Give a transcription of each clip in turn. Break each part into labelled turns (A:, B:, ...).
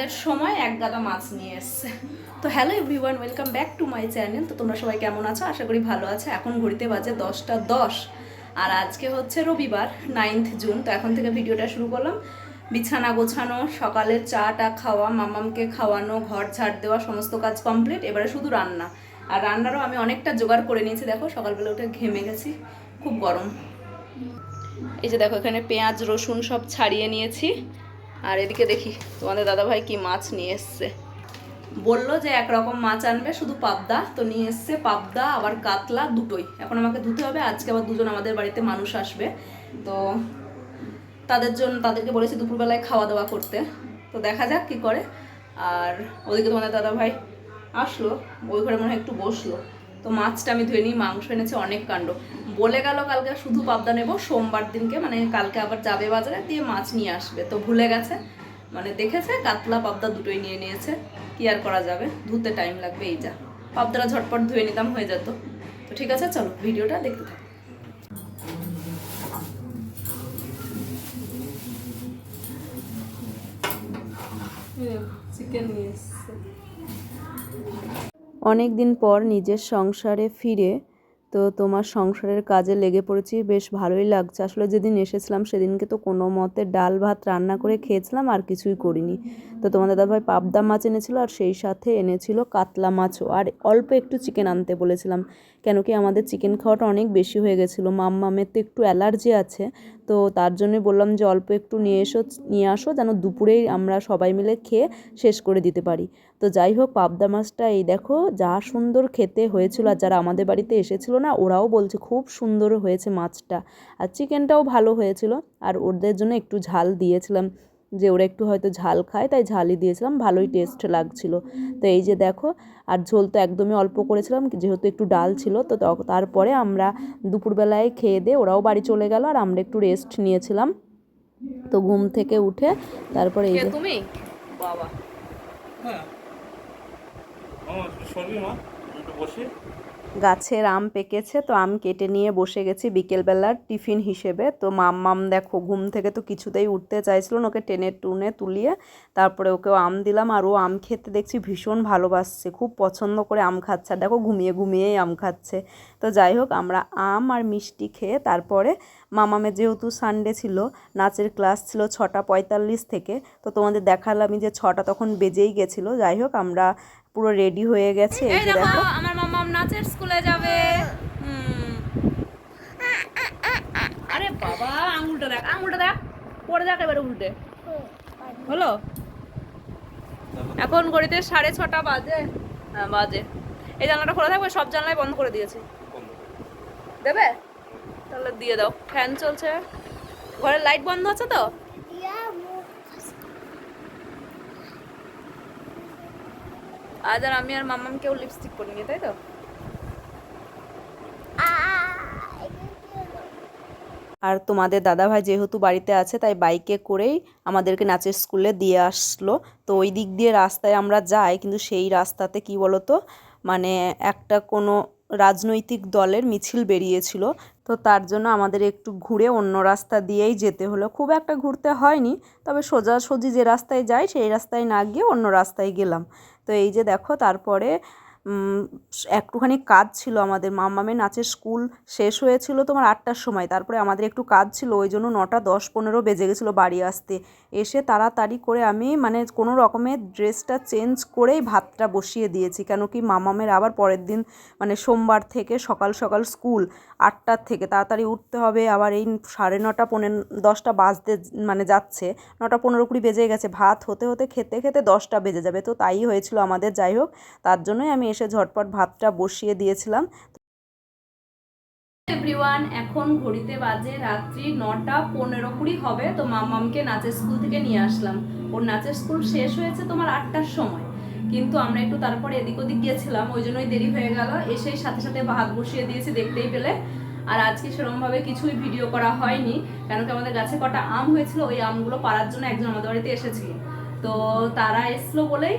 A: এর সময় এক গাদা মাছ নিয়ে এসছে। তো hello everyone, welcome back to my channel. তো তোমরা সবাই কেমন আছো? আশা করি ভালো আছে। এখন ঘড়িতে বাজে 10টা 10 আর আজকে হচ্ছে রবিবার 9th জুন। তো এখন থেকে ভিডিওটা শুরু করলাম। বিছানা গোছানো, সকালে চাটা খাওয়া, মামামকে খাওয়ানো, ঘর ঝাড় দেওয়া, সমস্ত কাজ কমপ্লিট। এবারে শুধু রান্না। আর রান্নারও আমি অনেকটা জোগাড় করে নিয়েছি। দেখো সকালবেলা উঠে ঘেমে গেছি, খুব গরম। এই যে দেখো এখানে পেঁয়াজ রসুন সব ছাড়িয়ে নিয়েছি। আর এদিকে দেখি তোমাদের দাদাভাই কি মাছ নিয়ে এসছে। বললো যে একরকম মাছ আনবে, শুধু পাবদা। তো নিয়ে এসছে পাবদা আবার কাতলা দুটোই। এখন আমাকে ধুতে হবে। আজকে আবার দুজন আমাদের বাড়িতে মানুষ আসবে, তো তাদেরকে বলেছি দুপুরবেলায় খাওয়া দাওয়া করতে। তো দেখা যাক কি করে। আর ওদিকে তোমাদের দাদাভাই আসলো, ওই ঘরে মনে হয় একটু বসলো। তো মাছটা আমি ধুয়ে নিই। মাংস এনেছে অনেক কাণ্ড। বলে গেল কালকে শুধু পাবদা নেবো, সোমবার দিনকে মানে কালকে আবার যাবে বাজারে, দিয়ে মাছ নিয়ে আসবে। তো ভুলে গেছে, মানে দেখেছে কাতলা পাবদা দুটোই নিয়ে নিয়েছে। কি আর করা যাবে, ধুতে টাইম লাগবে। এই যা, পাবদাটা ঝটপট ধুয়ে নিতাম হয়ে যেত। তো ঠিক আছে, চলো ভিডিওটা দেখতে থাকো। চিকেন নিয়ে এসছে।
B: অনেক দিন পর নিজের সংসারে ফিরে তো তোমার সংসারের কাজে লেগে পড়েছি, বেশ ভালোই লাগছে। আসলে যেদিন এসেছিলাম সেদিনকে তো কোনো মতে ডাল ভাত রান্না করে খেয়েছিলাম, আর কিছুই করিনি। তো তোমাদের দাদাভাই পাবদা মাছ এনেছিল, আর সেই সাথে এনেছিল কাতলা মাছও, আর অল্প একটু চিকেন আনতে বলেছিলাম, কেন কি আমাদের চিকেন খাওয়াটা অনেক বেশি হয়ে গেছিলো। মামের তো একটু অ্যালার্জি আছে, তো তার জন্যই বললাম যে অল্প একটু নিয়ে আসো যেন দুপুরেই আমরা সবাই মিলে খেয়ে শেষ করে দিতে পারি। তো যাই হোক, পাবদা মাছটা এই দেখো যা সুন্দর খেতে হয়েছিল। আর যারা আমাদের বাড়িতে এসেছিলো না, ওরাও বলছে খুব সুন্দর হয়েছে মাছটা। আর চিকেনটাও ভালো হয়েছিল। আর ওদের জন্য একটু ঝাল দিয়েছিলাম, যে ওরা একটু হয়তো ঝাল খায়, তাই ঝালই দিয়েছিলাম, ভালোই টেস্ট লাগছিল। তো এই যে দেখো, আর ঝোল তো একদমই অল্প করেছিলাম যেহেতু একটু ডাল ছিল। তো তারপরে আমরা দুপুরবেলায় খেয়ে দিয়ে ওরাও বাড়ি চলে গেল, আর আমরা একটু রেস্ট নিয়েছিলাম। তো ঘুম থেকে উঠে তারপরে এই যে
A: তুমি বাবা,
C: হ্যাঁ সরবি মা, একটু বসে।
B: গাছের আম পেকেছে, তো আম কেটে নিয়ে বসে গেছি বিকেলবেলার টিফিন হিসেবে। তো মাম্মাম দেখো ঘুম থেকে তো কিছুতেই উঠতে চাইছিল না, ওকে টেনে টুনে তুলিয়ে তারপরে ওকেও আম দিলাম। আর ও আম খেতে দেখছি ভীষণ ভালোবাসছে, খুব পছন্দ করে আম খাচ্ছে। আর দেখো ঘুমিয়ে ঘুমিয়েই আম খাচ্ছে। তো যাই হোক, আমরা আম আর মিষ্টি খেয়ে তারপরে মামামের যেহেতু সানডে ছিল, নাচের ক্লাস ছিল 6:45 থেকে, তো তোমাদের দেখালামই যে 6টা তখন বেজেই গেছিলো। যাই হোক, আমরা পুরো রেডি হয়ে গেছে। এই যে দেখো
A: আমার মামাম নাচের স্কুলে যাবে। আরে বাবা, আঙুলটা দেখ, আঙুলটা দেখ, পড়ে যাক এবারে উল্টে। হলো, এখন ঘড়িতে 6:30 বাজে। হ্যাঁ বাজে। এই জানলাটা খোলা থাকবে, সব জানলাই বন্ধ করে দিয়েছি। দেবে? তাহলে দিয়ে দাও। ফ্যান চলছে, ঘরের লাইট বন্ধ আছে তো। আজ আর আমি আর মামাম কেউ লিপস্টিক পরিনি, তাই তো?
B: আর তোমাদের দাদাভাই যেহেতু বাড়িতে আছে, তাই বাইকে করেই আমাদেরকে নাচের স্কুলে দিয়ে আসলো। তো ওই দিক দিয়ে রাস্তায় আমরা যাই, কিন্তু সেই রাস্তাতে কি বলতো, মানে একটা কোনো রাজনৈতিক দলের মিছিল বেরিয়েছিল। তো তার জন্য আমাদের একটু ঘুরে অন্য রাস্তা দিয়েই যেতে হলো। খুব একটা ঘুরতে হয়নি, তবে সোজাসুজি যে রাস্তায় যাই সেই রাস্তায় না গিয়ে অন্য রাস্তায় গেলাম। তো এই যে দেখো, তারপরে একটুখানি কাজ ছিল আমাদের। মামামের নাচের স্কুল শেষ হয়েছিল তোমার 8টার সময়, তারপরে আমাদের একটু কাজ ছিল, ওই জন্য 9:10-15 বেজে গেছিলো বাড়ি আসতে। এসে তাড়াতাড়ি করে আমি মানে কোনো রকমের ড্রেসটা চেঞ্জ করেই ভাতটা বসিয়ে দিয়েছি, কেন কি মামামের আবার পরের দিন মানে সোমবার থেকে সকাল সকাল স্কুল 8টার থেকে, তাড়াতাড়ি উঠতে হবে। আবার এই 9:30-10টা বাজতে মানে যাচ্ছে, 9:15-20 বেজে গেছে, ভাত হতে হতে খেতে খেতে 10টা বেজে যাবে। তো তাই হয়েছিল আমাদের। যাই হোক, তার জন্যই আমি এসে ঝটপট ভাতটা বসিয়ে দিয়েছিলাম।
A: এভরিওয়ান, এখন ঘড়িতে বাজে রাত্রি 9:15-20 হবে। তো মামামকে নাচের স্কুল থেকে নিয়ে আসলাম। ওর নাচের স্কুল শেষ হয়েছে তোমার 8টার সময়, কিন্তু আমরা একটু তারপরে এদিক ওদিক গিয়েছিলাম, ওই জন্যই দেরি হয়ে গেল। এসেই সাথে সাথে ভাত বসিয়ে দিয়েছি, দেখতেই পেলে। আর আজকে সেরকমভাবে কিছুই ভিডিও করা হয়নি, কেন কি আমাদের গাছে কটা আম হয়েছিল, ওই আমগুলো পাড়ার জন্য একজন আমাদের বাড়িতে এসেছিল। তো তারা এসলো বলেই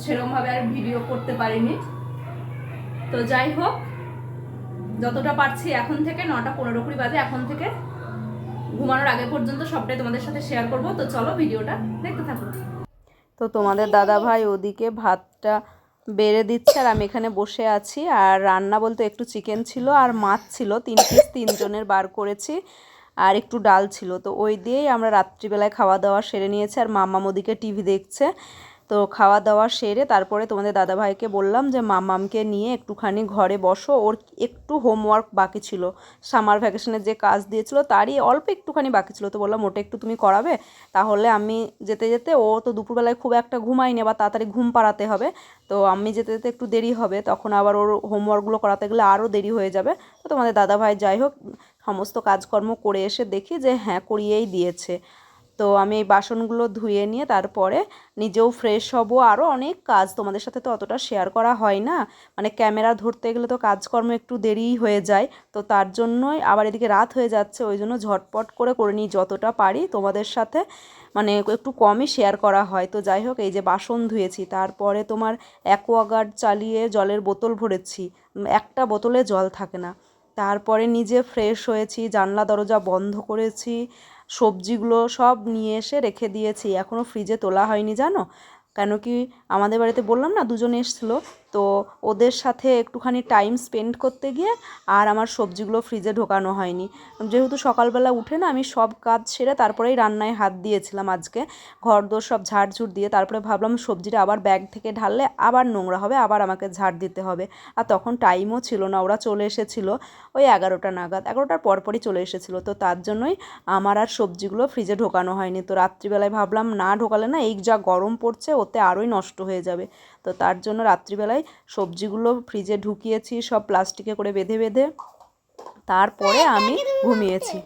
A: সেরকমভাবে আর ভিডিও করতে পারিনি। তো যাই হোক, যতটা পারছি এখন থেকে 9:15-20 বাজে, এখন থেকে ঘুমানোর আগে পর্যন্ত সবটাই তোমাদের সাথে শেয়ার করব। তো চলো ভিডিওটা দেখতে থাকো।
B: তো তোমাদের দাদা ভাই ওদিকে ভাতটা বেড়ে দিচ্ছে আর আমি এখানে বসে আছি। আর রান্না বলতে একটু চিকেন ছিল আর মাছ ছিল, 3 পিস 3জনের বার করেছি, আর একটু ডাল ছিল। তো ওই দিয়েই আমরা রাত্রিবেলায় খাওয়া দাওয়া সেরে নিয়েছি। আর মাম্মাম ওদিকে টিভি দেখছে। তো খাওয়া দাওয়া সেরে তারপরে তোমাদের দাদাভাইকে বললাম যে মাম্মামকে নিয়ে একটুখানি ঘরে বসো, ওর একটু হোমওয়ার্ক বাকি ছিল, সামার ভ্যাকেশনের যে কাজ দিয়েছিল তারই অল্প একটুখানি বাকি ছিল। তো বললাম ওটা একটু তুমি করাবে, তাহলে আমি যেতে যেতে, ও তো দুপুরবেলায় খুব একটা ঘুমায়নি, আবার তাড়াতাড়ি ঘুম পাড়াতে হবে, তো আমি যেতে যেতে একটু দেরি হবে, তখন আবার ওর হোমওয়ার্কগুলো করাতে গেলে আরও দেরি হয়ে যাবে। তো তোমাদের দাদাভাই যাই হোক সমস্ত কাজকর্ম করে এসে দেখি যে হ্যাঁ করিয়েই দিয়েছে। তো আমি এই বাসনগুলো ধুয়ে নিয়ে তারপরে নিজেও ফ্রেশ হব। আরও অনেক কাজ, তোমাদের সাথে তো অতটা শেয়ার করা হয় না, মানে ক্যামেরা ধরতে গেলে তো কাজকর্ম একটু দেরিই হয়ে যায়। তো তার জন্যই আবার এদিকে রাত হয়ে যাচ্ছে, ওই জন্য ঝটপট করে নিই যতটা পারি তোমাদের সাথে, মানে একটু কমই শেয়ার করা হয়। তো যাই হোক এই যে বাসন ধুয়েছি, তারপরে তোমার অ্যাকোয়াগার্ড চালিয়ে জলের বোতল ভরেছি, একটা বোতলে জল থাকে না। তারপরে নিজে ফ্রেশ হয়েছি, জানলা দরজা বন্ধ করেছি, সবজিগুলো সব নিয়ে এসে রেখে দিয়েছি, এখনও ফ্রিজে তোলা হয়নি জানো। কেন কি আমাদের বাড়িতে বললাম না 2জন এসেছিলো, তো ওদের সাথে একটুখানি টাইম স্পেন্ড করতে গিয়ে আর আমার সবজিগুলো ফ্রিজে ঢোকানো হয়নি। যেহেতু সকালবেলা উঠে না আমি সব কাজ সেরে তারপরেই রান্নায় হাত দিয়েছিলাম আজকে, ঘরদোর সব ঝাড়ঝুড় দিয়ে, তারপরে ভাবলাম সবজিটা আবার ব্যাগ থেকে ঢাললে আবার নোংরা হবে, আবার আমাকে ঝাড় দিতে হবে। আর তখন টাইমও ছিল না, ওরা চলে এসেছিলো ওই 11টা নাগাদ, 11টার পরপরই চলে এসেছিলো। তো তার জন্যই আমার আর সবজিগুলো ফ্রিজে ঢোকানো হয়নি। তো রাত্রিবেলায় ভাবলাম না ঢোকালে না এই যা গরম পড়ছে ওতে আরোই নষ্ট হয়ে যাবে, তো তার জন্য রাত্রিবেলায় সবজিগুলো ফ্রিজে ঢুকিয়েছি সব প্লাস্টিকে করে বেঁধে বেঁধে, তারপরে আমি ঘুমিয়েছি।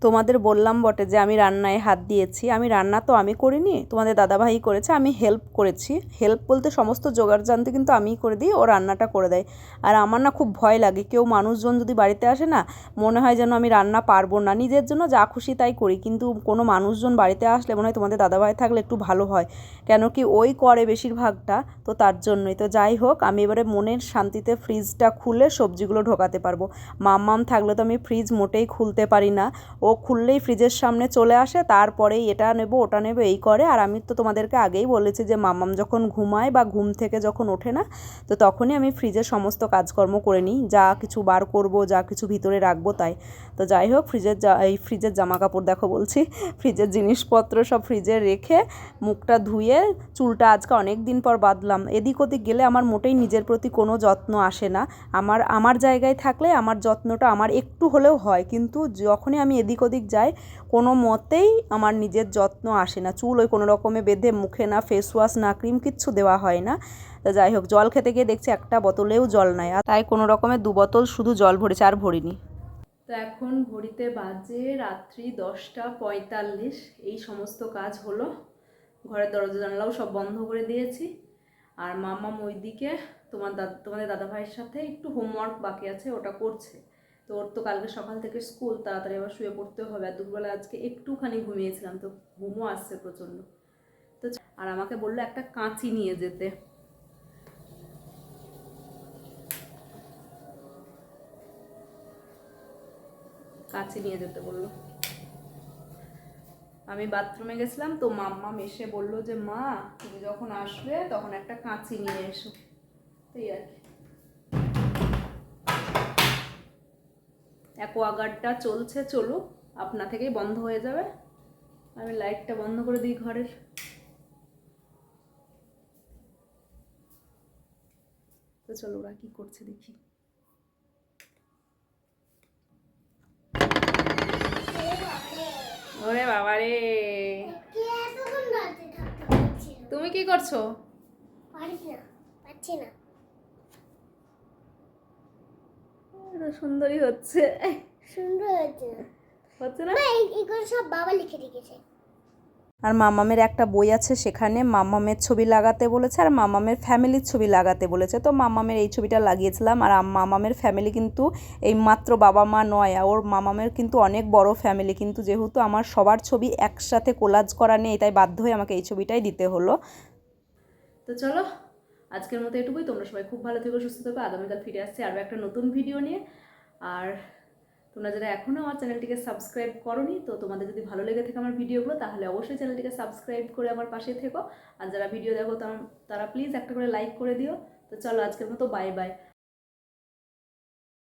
B: তোমাদের বললাম বটে যে আমি রান্নায় হাত দিয়েছি, আমি রান্না তো আমি করিনি, তোমাদের দাদাভাই করেছে, আমি হেল্প করেছি। হেল্প বলতে সমস্ত জোগাড় জানতে কিন্তু আমিই করে দিই, ও রান্নাটা করে দেয়। আর আমার না খুব ভয় লাগে, কেউ মানুষজন যদি বাড়িতে আসে না মনে হয় যেন আমি রান্না পারবো না, নিজের জন্য যা খুশি তাই করি, কিন্তু কোনো মানুষজন বাড়িতে আসলে মনে হয় তোমাদের দাদাভাই থাকলে একটু ভালো হয়, কেন কি ওই করে বেশিরভাগটা, তো তার জন্যই। তো যাই হোক আমি এবারে মনের শান্তিতে ফ্রিজটা খুলে সবজিগুলো ঢোকাতে পারবো। মাম্মাম থাকলে তো আমি ফ্রিজ মোটেই খুলতে পারি না, ও খুললেই ফ্রিজের সামনে চলে আসে, তারপরেই এটা নেব ওটা নেব এই করে। আর আমি তো তোমাদেরকে আগেই বলেছি যে মাম্মাম যখন ঘুমায় বা ঘুম থেকে যখন ওঠে না, তো তখনই আমি ফ্রিজের সমস্ত কাজকর্ম করে নিই, যা কিছু বার করব যা কিছু ভিতরে রাখবো তাই। তো যাই হোক ফ্রিজের জামা কাপড় দেখো বলছি, ফ্রিজের জিনিসপত্র সব ফ্রিজে রেখে মুখটা ধুয়ে, চুলটা আজকে অনেক দিন পর বাঁধলাম। এদিক ওদিক গেলে আমার মোটেই নিজের প্রতি কোনো যত্ন আসে না, আমার জায়গায় থাকলে আমার যত্নটা আমার একটু হলেও হয়, কিন্তু যখনই আমি এদিক ওদিক যাই কোনো মতেই আমার নিজের যত্ন আসে না। চুল ওই কোনো রকমে বেঁধে, মুখে না ফেস ওয়াশ না ক্রিম কিচ্ছু দেওয়া হয় না। তো যাই হোক জল খেতে গিয়ে দেখছি একটা বোতলেও জল নাই, আর তাই কোনো রকমে 2 বোতল শুধু জল ভরেছে, আর ভরিনি।
A: তো এখন ঘড়িতে বাজে রাত্রি 10টা 45, এই সমস্ত কাজ হলো, ঘরের দরজা জানলাও সব বন্ধ করে দিয়েছি। আর মাম্মাম ওইদিকে তোমাদের দাদাভাইয়ের সাথে একটু হোমওয়ার্ক বাকি আছে, ওটা করছে। তো ওর তো কালকে সকাল থেকে স্কুল, তাড়াতাড়ি আবার শুয়ে পড়তে হবে। আর দুপুরবেলা আজকে একটুখানি ঘুমিয়েছিলাম, তো ঘুমও আসছে প্রচণ্ড। তো আর আমাকে বললো একটা কাঁচি নিয়ে যেতে, কাঁচি নিয়ে যেতে বললো। আমি বাথরুমে গেছিলাম, তো মাম্মাম এসে বললো যে মা তুমি যখন আসবে তখন একটা কাঁচি নিয়ে এসো, তাই আর কি। অ্যাকোয়াগার্ডটা চলছে, চলুক, আপনা থেকেই বন্ধ হয়ে যাবে। আমি লাইটটা বন্ধ করে দিই ঘরের। তো চলো ওরা কি করছে দেখি। ওরে বাবা রে, তুমি কি করছো? সুন্দরী হচ্ছে,
D: সুন্দর
A: হচ্ছে না?
D: এগুলো সব বাবা লিখে রেখেছে।
B: আর মামামের একটা বই আছে, সেখানে মামামের ছবি লাগাতে বলেছে আর মামামের ফ্যামিলির ছবি লাগাতে বলেছে। তো মামামের এই ছবিটা লাগিয়েছিলাম। আর মামামের ফ্যামিলি কিন্তু এই মাত্র বাবা মা নয়, ওর মামামের কিন্তু অনেক বড় ফ্যামিলি, কিন্তু যেহেতু আমার সবার ছবি একসাথে কোলাজ করা নেই, তাই বাধ্য হয়ে আমাকে এই ছবিটাই দিতে হলো।
A: তো চলো আজকের মতো এটুকুই। তোমরা সবাই খুব ভালো থেকো, সুস্থ থেকো। আগামীকাল ফিরে আসছি আরও একটা নতুন ভিডিও নিয়ে। আর তোমরা যারা এখনও আমার চ্যানেলটিকে সাবস্ক্রাইব করোনি, তো তোমাদের যদি ভালো লেগে থাকে আমার ভিডিওগুলো তাহলে অবশ্যই চ্যানেলটিকে সাবস্ক্রাইব করে আমার পাশে থেকো। আর যারা ভিডিও দেখো তারা প্লিজ একটা করে লাইক করে দিও। তো চলো আজকের মতো বাই বাই।